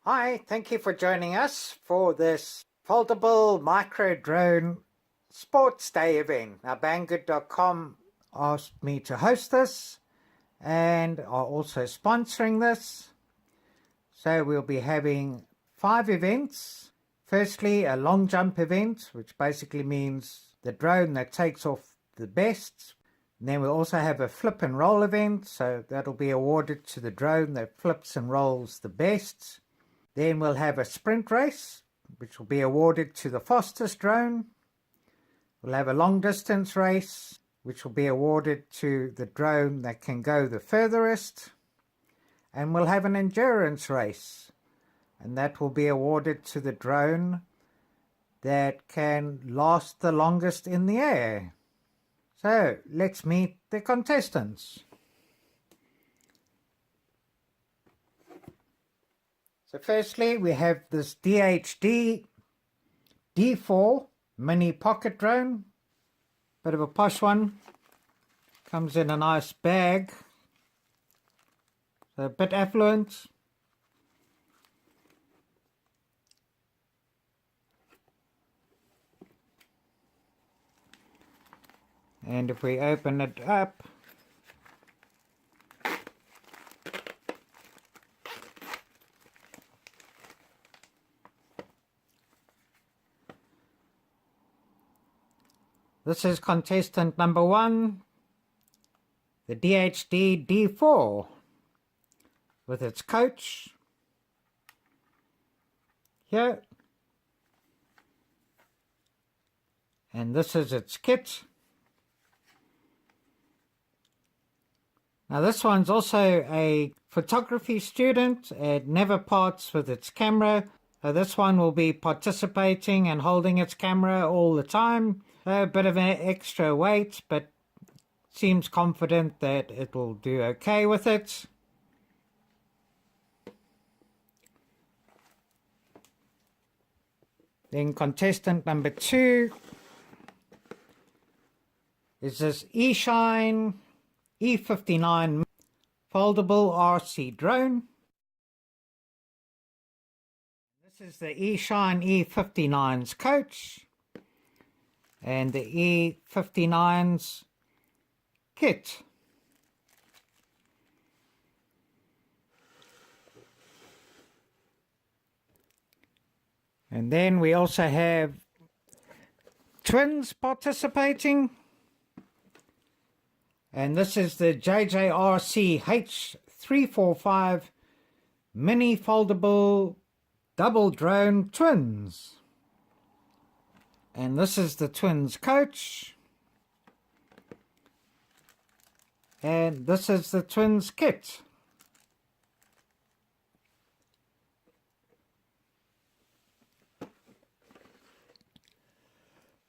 Hi, thank you for joining us for this foldable micro drone sports day event. Now, Banggood.com asked me to host this and are also sponsoring this. So we'll be having 5 events. Firstly, a long jump event, which basically means the drone that takes off the best. And then we'll also have a flip and roll event, so that'll be awarded to the drone that flips and rolls the best. Then we'll have a sprint race, which will be awarded to the fastest drone. We'll have a long distance race, which will be awarded to the drone that can go the furthest. And we'll have an endurance race, and that will be awarded to the drone that can last the longest in the air. So let's meet the contestants. So firstly, we have this DHD D4 mini pocket drone. Bit of a posh one. Comes in a nice bag. So a bit affluent. And if we open it up, this is contestant number 1, the DHD D4, with its coach here, and this is its kit. Now this one's also a photography student. It never parts with its camera. So this one will be participating and holding its camera all the time. A bit of an extra weight, but seems confident that it will do okay with it. Then contestant number 2 is this E59 Foldable RC drone. This is the E59's coach and the E59's kit. And then we also have twins participating. And this is the JJRC H345 mini foldable double drone twins. And this is the twins coach. And this is the twins kit.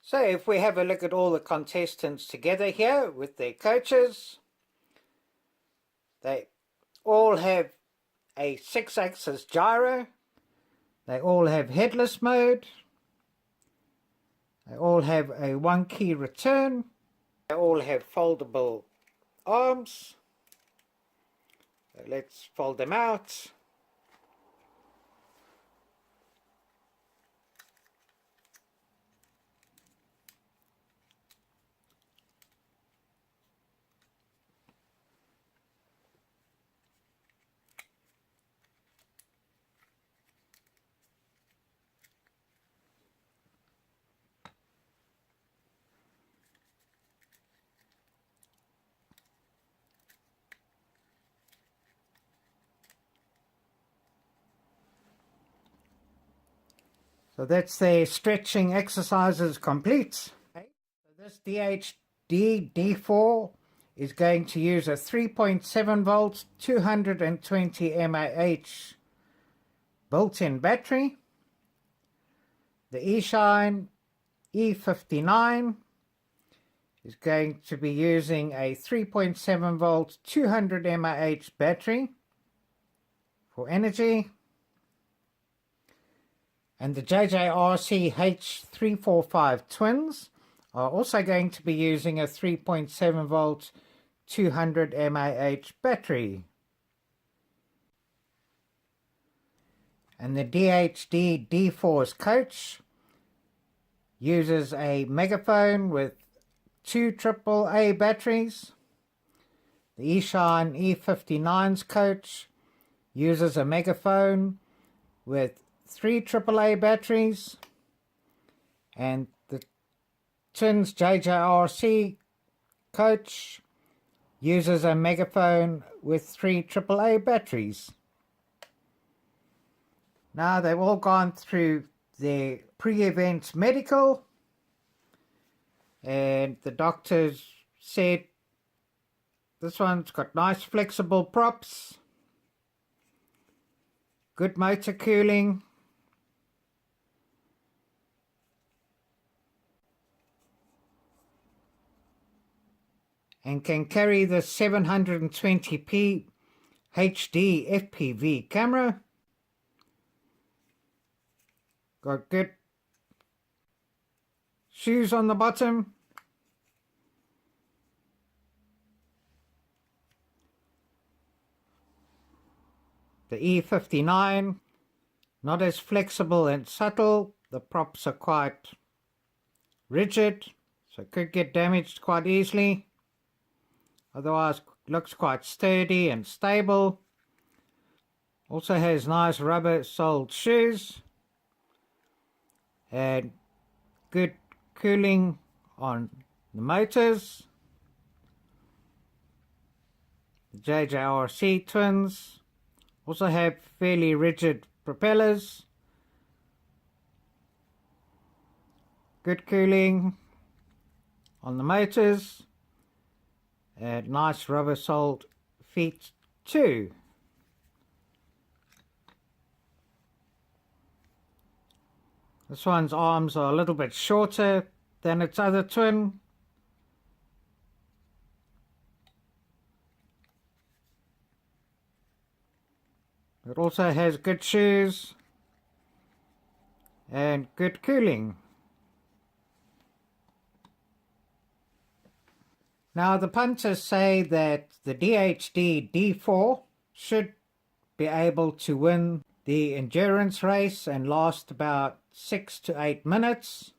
So if we have a look at all the contestants together here with their coaches, they all have a 6-axis gyro, they all have headless mode, they all have a 1-key return, they all have foldable arms. So let's fold them out. So that's their stretching exercises complete. Okay. So this DHD D4 is going to use a 3.7 volts 220 mAh built-in battery. The eShine E59 is going to be using a 3.7 volt 200 mAh battery for energy. And the JJRC H345 twins are also going to be using a 3.7 volt 200 mAh battery. And the DHD D4's coach uses a megaphone with 2 AAA batteries. The E59's coach uses a megaphone with 3 AAA batteries. And the Twins JJRC coach uses a megaphone with 3 AAA batteries. Now they've all gone through their pre-event medical, and the doctors said this one's got nice flexible props, good motor cooling, and can carry the 720p HD FPV camera. Got good shoes on the bottom. The E59, not as flexible and subtle. The props are quite rigid, so it could get damaged quite easily. Otherwise, looks quite sturdy and stable. Also has nice rubber-soled shoes and good cooling on the motors. The JJRC twins also have fairly rigid propellers, good cooling on the motors, and nice rubber-soled feet too. This one's arms are a little bit shorter than its other twin. It also has good shoes and good cooling. Now the punters say that the DHD D4 should be able to win the endurance race and last about 6 to 8 minutes,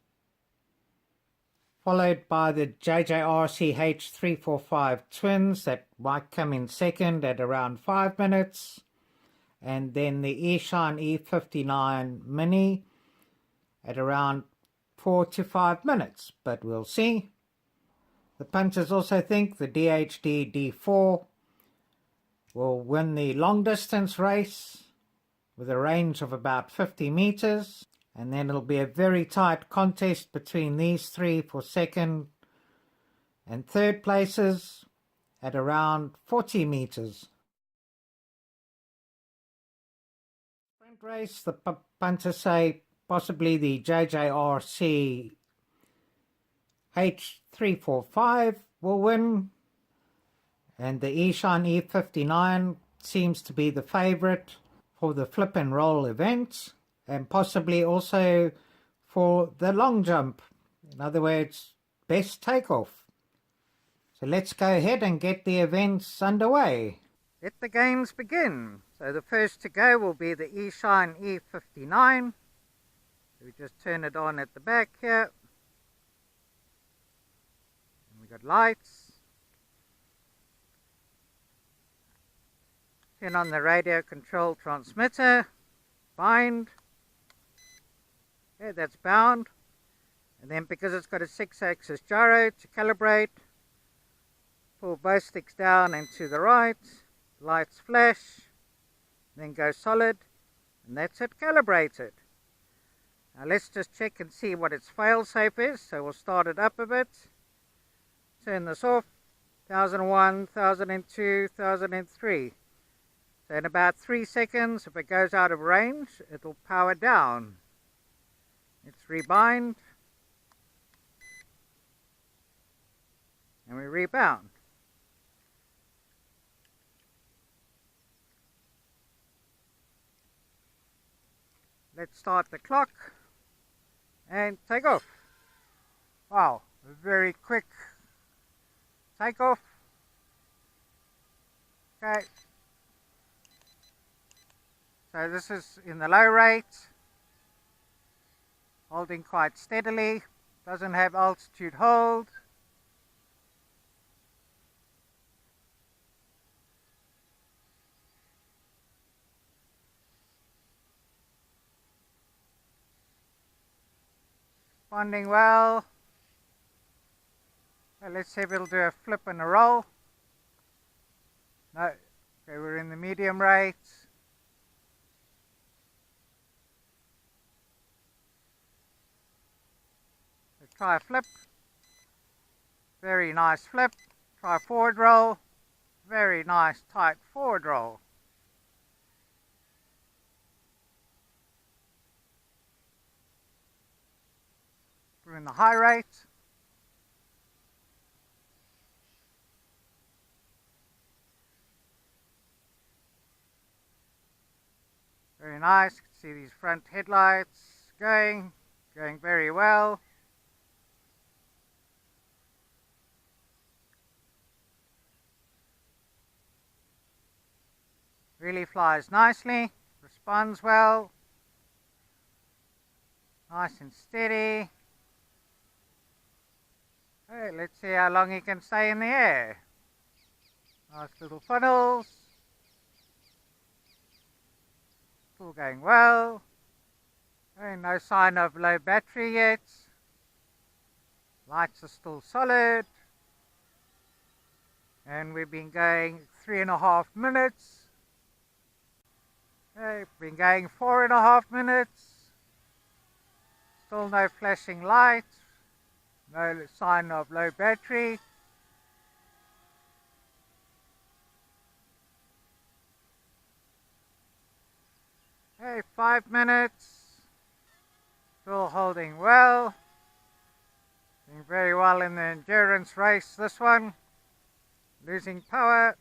followed by the JJRC H345 twins that might come in second at around 5 minutes, and then the E59 Mini at around 4 to 5 minutes, but we'll see. The punters also think the DHD D4 will win the long distance race with a range of about 50 meters, and then it'll be a very tight contest between these three for second and third places at around 40 meters. Sprint race, the punters say possibly the JJRC H345 will win, and the E59 seems to be the favourite for the flip and roll event, and possibly also for the long jump, in other words, best takeoff. So let's go ahead and get the events underway. Let the games begin. So the first to go will be the E-Shine E59. We just turn it on at the back here. And we got lights. Turn on the radio control transmitter. Bind. Okay, that's bound. And then because it's got a 6-axis gyro to calibrate, pull both sticks down and to the right. Lights flash. Then go solid. And that's it, calibrated. Now let's just check and see what its fail-safe is. So we'll start it up a bit. Turn this off. 1001, 1002, 1003. So in about 3 seconds, if it goes out of range, it'll power down. Let's rebind. And we rebound. Let's start the clock and take off. Wow, a very quick takeoff. Okay. So this is in the low rate, holding quite steadily, doesn't have altitude hold. Responding well. So let's see if it'll do a flip and a roll. No, okay, we're in the medium rate. Let's try a flip. Very nice flip. Try a forward roll. Very nice tight forward roll. We're in the high rate. Very nice. You can see these front headlights going very well. Really flies nicely, responds well, nice and steady. Okay, let's see how long he can stay in the air. Nice little funnels. Still going well. Okay, no sign of low battery yet. Lights are still solid. And we've been going 3.5 minutes. Okay, been going 4.5 minutes. Still no flashing light. No sign of low battery. Okay, 5 minutes. Still holding well. Doing very well in the endurance race, this one. Losing power.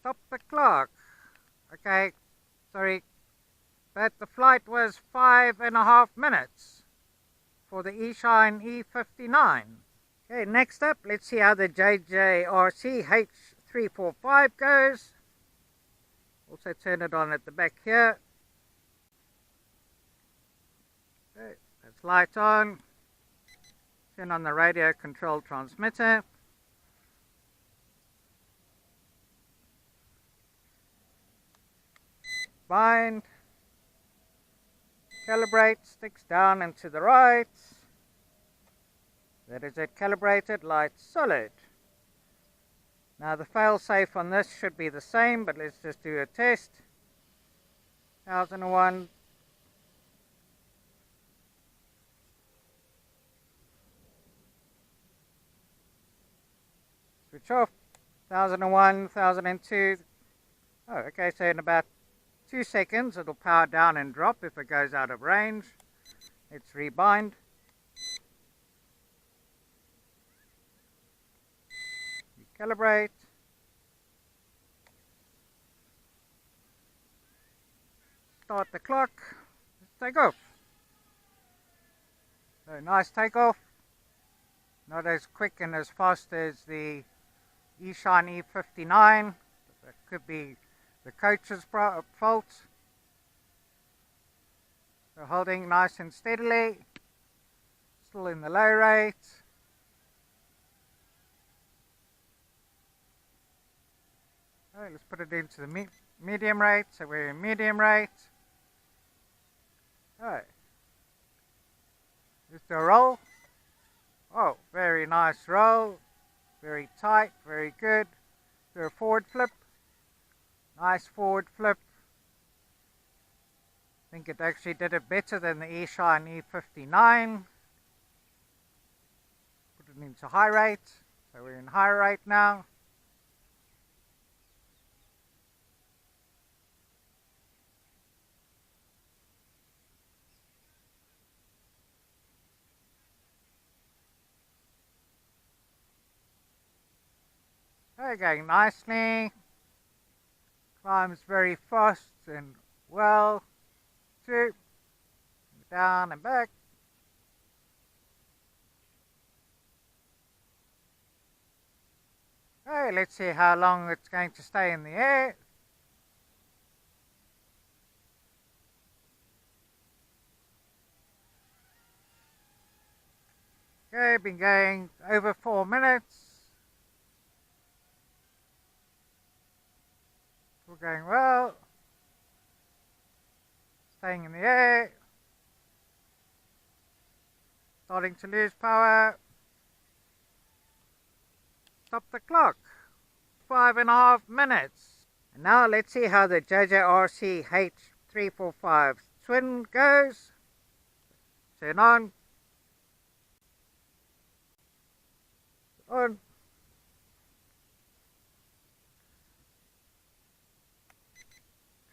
Stop the clock. Okay, sorry, but the flight was 5.5 minutes for the eShine E59. Okay, next up, let's see how the JJRC H345 goes. Also turn it on at the back here. Okay, that's light on. Turn on the radio control transmitter. Bind, calibrate, sticks down and to the right. That is it, calibrated, light solid. Now the fail-safe on this should be the same, but let's just do a test. 1001. Switch off. 1001, 1002. Oh, okay, so in about 2 seconds it'll power down and drop if it goes out of range. Let's rebind. Recalibrate. Start the clock. Let's take off. So nice takeoff. Not as quick and as fast as the eShine E59. That could be the coach's fault. So holding nice and steadily, still in the low rate. Okay, let's put it into the medium rate, so we're in medium rate. Okay. Just a roll. Oh, very nice roll. Very tight, very good. Do a forward flip. Nice forward flip. I think it actually did it better than the eShine E59. Put it into high rate. So we're in high rate now. Okay, going nicely. Climbs very fast and well. 2. Down and back. Okay, let's see how long it's going to stay in the air. Okay, been going over 4 minutes. We're going well. Staying in the air. Starting to lose power. Stop the clock. 5.5 minutes. And now let's see how the JJRC H345 twin goes. Turn on. On.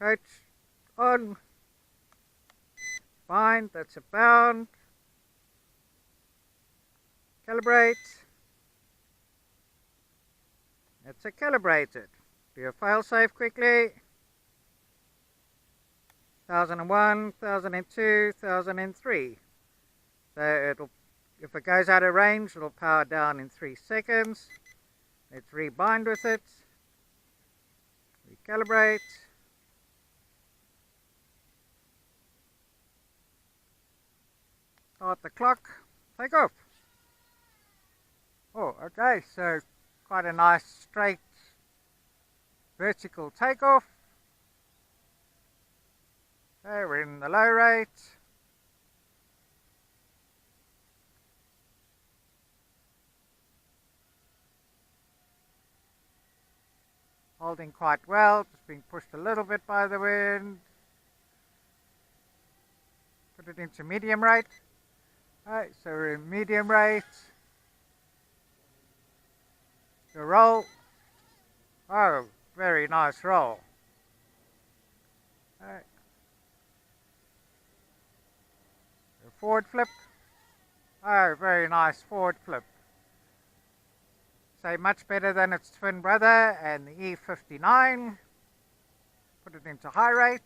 Coach on. Fine, that's a bound. Calibrate. That's a calibrated. Do a failsafe quickly. 1001, 1002, 1003. So it'll, if it goes out of range, it'll power down in 3 seconds. Let's rebind with it. Recalibrate. Start the clock. Take off. Oh, okay, so quite a nice straight vertical takeoff. Okay, we're in the low rate. Holding quite well, just being pushed a little bit by the wind. Put it into medium rate. Alright, so we're in medium rate. The roll. Oh, very nice roll. Alright. The forward flip. Oh, very nice forward flip. So much better than its twin brother and the E59. Put it into high rate.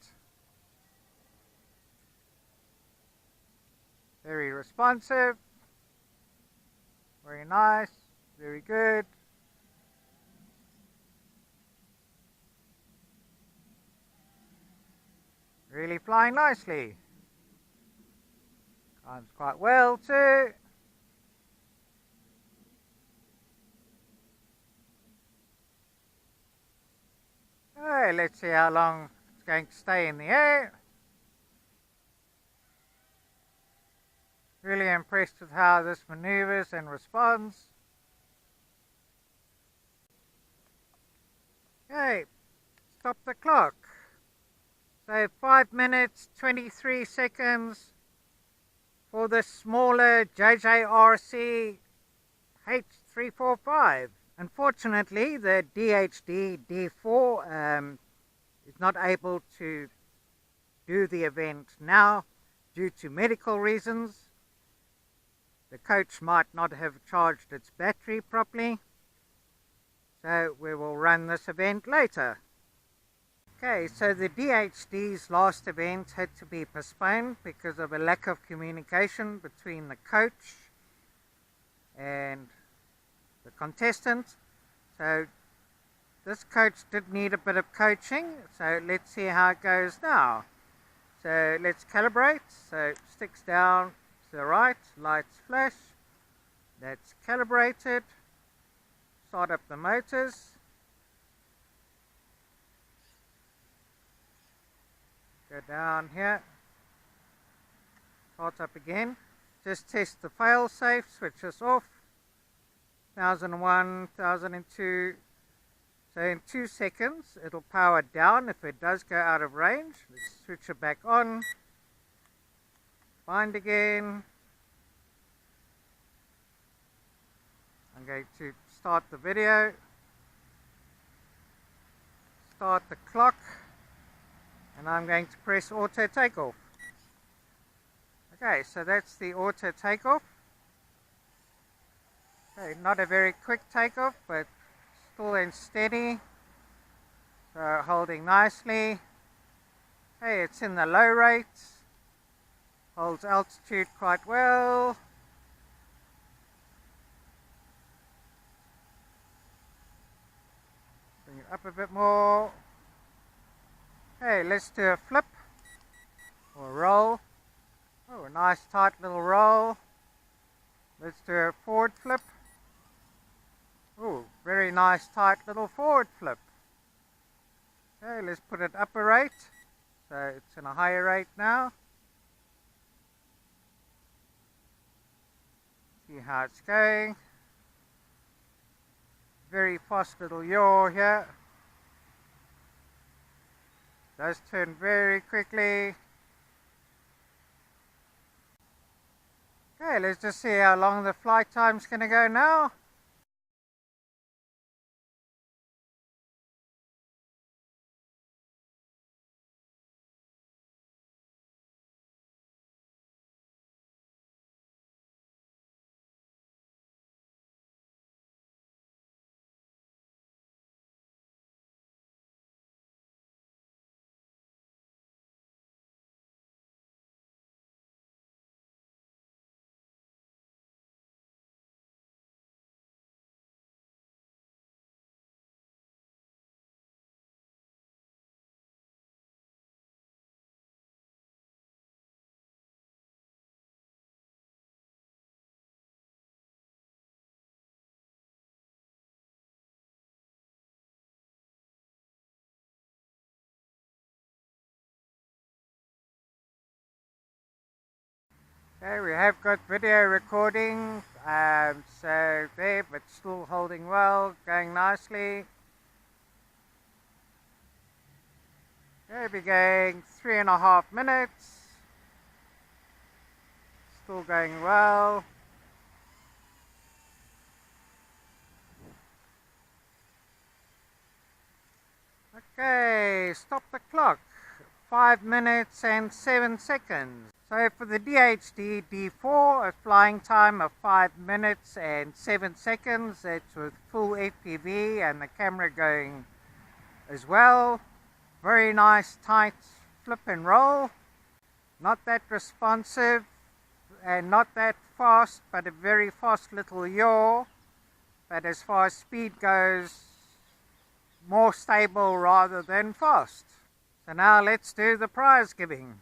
Very responsive. Very nice. Very good. Really flying nicely. Climbs quite well too. Okay, let's see how long it's going to stay in the air. Really impressed with how this maneuvers and responds. Okay, stop the clock. So 5 minutes, 23 seconds for the smaller JJRC H345. Unfortunately, the DHD D4 is not able to do the event now due to medical reasons. The coach might not have charged its battery properly, so we will run this event later. Okay, so the DHD's last event had to be postponed because of a lack of communication between the coach and the contestant. So this coach did need a bit of coaching, so let's see how it goes now. So let's calibrate. So sticks down to the right, lights flash. That's calibrated. Start up the motors. Go down here. Start up again. Just test the fail-safe, switch this off. 1001, 1002. So in 2 seconds it'll power down if it does go out of range. Let's switch it back on. Bind again. I'm going to start the video. Start the clock. And I'm going to press auto takeoff. Okay, so that's the auto takeoff. Okay, not a very quick takeoff, but still and steady. So holding nicely. Hey, it's in the low rate. Holds altitude quite well. Bring it up a bit more. Okay, let's do a flip or roll. Oh, a nice tight little roll. Let's do a forward flip. Ooh, very nice tight little forward flip. Okay, let's put it upper rate. So it's in a higher rate now. See how it's going. Very fast little yaw here. Does turn very quickly. Okay, let's just see how long the flight time's going to go now. Okay, we have got video recording, so there, but still holding well, going nicely. Okay, we're going 3.5 minutes. Still going well. Okay, stop the clock. 5 minutes and 7 seconds. So for the DHD D4, a flying time of 5 minutes and 7 seconds. That's with full FPV and the camera going as well. Very nice tight flip and roll. Not that responsive and not that fast, but a very fast little yaw. But as far as speed goes, more stable rather than fast. So now let's do the prize giving.